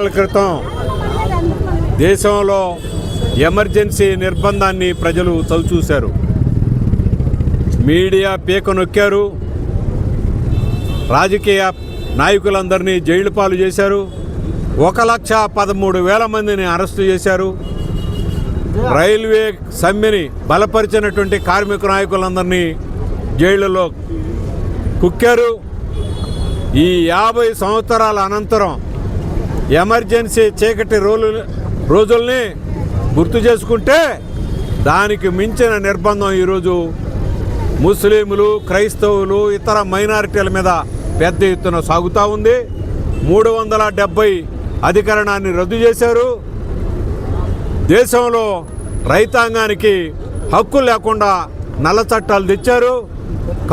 నెలల క్రితం దేశంలో ఎమర్జెన్సీ నిర్బంధాన్ని ప్రజలు చవిచూశారు. మీడియా పీక నొక్కారు, రాజకీయ నాయకులందరినీ జైలు పాలు చేశారు. 1,13,000 మందిని అరెస్టు చేశారు. రైల్వే సమ్మెని బలపరిచినటువంటి కార్మిక నాయకులందరినీ జైళ్ళలో కుక్కారు. ఈ 50 సంవత్సరాల అనంతరం ఎమర్జెన్సీ చీకటి రోజుల్ని గుర్తు చేసుకుంటే దానికి మించిన నిర్బంధం ఈరోజు ముస్లింలు, క్రైస్తవులు, ఇతర మైనారిటీల మీద పెద్ద ఎత్తున సాగుతూ ఉంది. 370 అధికరణాన్ని రద్దు చేశారు. దేశంలో రైతాంగానికి హక్కు లేకుండా నల్ల చట్టాలు తెచ్చారు.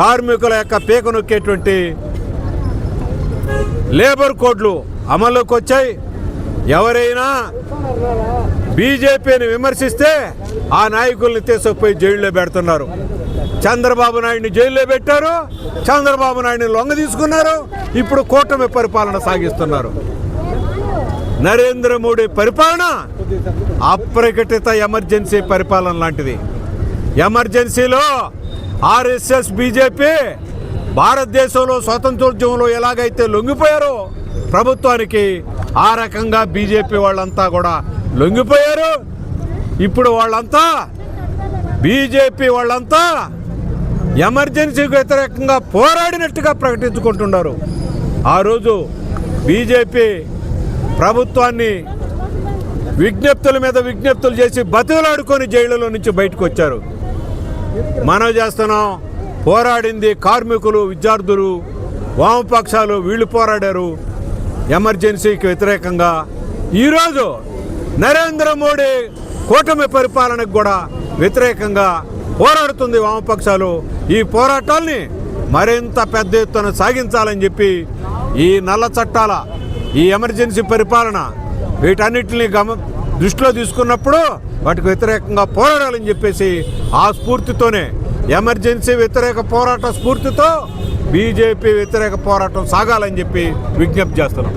కార్మికుల యొక్క పీక నొక్కేటువంటి లేబర్ కోడ్లు అమల్లోకి వచ్చాయి. ఎవరైనా బీజేపీని విమర్శిస్తే ఆ నాయకుల్ని తీసుకుపోయి జైల్లో పెడుతున్నారు. చంద్రబాబు నాయుడిని జైల్లో పెట్టారు, చంద్రబాబు నాయుడిని లొంగ తీసుకున్నారు. ఇప్పుడు కూటమి పరిపాలన సాగిస్తున్నారు. నరేంద్ర మోడీ పరిపాలన అప్రకటిత ఎమర్జెన్సీ పరిపాలన లాంటిది. ఎమర్జెన్సీలో ఆర్ఎస్ఎస్, బీజేపీ భారతదేశంలో స్వాతంత్రోద్యమంలో ఎలాగైతే లొంగిపోయారో ప్రభుత్వానికి, ఆ రకంగా బీజేపీ వాళ్ళంతా కూడా లొంగిపోయారు. ఇప్పుడు వాళ్ళంతా బీజేపీ వాళ్ళంతా ఎమర్జెన్సీకి వ్యతిరేకంగా పోరాడినట్టుగా ప్రకటించుకుంటున్నారు. ఆ రోజు బీజేపీ ప్రభుత్వాన్ని విజ్ఞప్తుల మీద విజ్ఞప్తులు చేసి బతుకులాడుకొని జైళ్ళలో నుంచి బయటకు వచ్చారు. మనం చేస్తున్నాం, పోరాడింది కార్మికులు, విద్యార్థులు, వామపక్షాలు, వీళ్ళు పోరాడారు ఎమర్జెన్సీకి వ్యతిరేకంగా. ఈరోజు నరేంద్ర మోడీ కూటమి పరిపాలనకు కూడా వ్యతిరేకంగా పోరాడుతుంది వామపక్షాలు. ఈ పోరాటాల్ని మరింత పెద్ద ఎత్తున సాగించాలని చెప్పి ఈ నల్ల చట్టాల, ఈ ఎమర్జెన్సీ పరిపాలన, వీటన్నిటిని దృష్టిలో తీసుకున్నప్పుడు వాటికి వ్యతిరేకంగా పోరాడాలని చెప్పేసి ఆ స్ఫూర్తితోనే, ఎమర్జెన్సీ వ్యతిరేక పోరాట స్ఫూర్తితో బీజేపీ వ్యతిరేక పోరాటం సాగాలని చెప్పి విజ్ఞప్తి చేస్తున్నాం.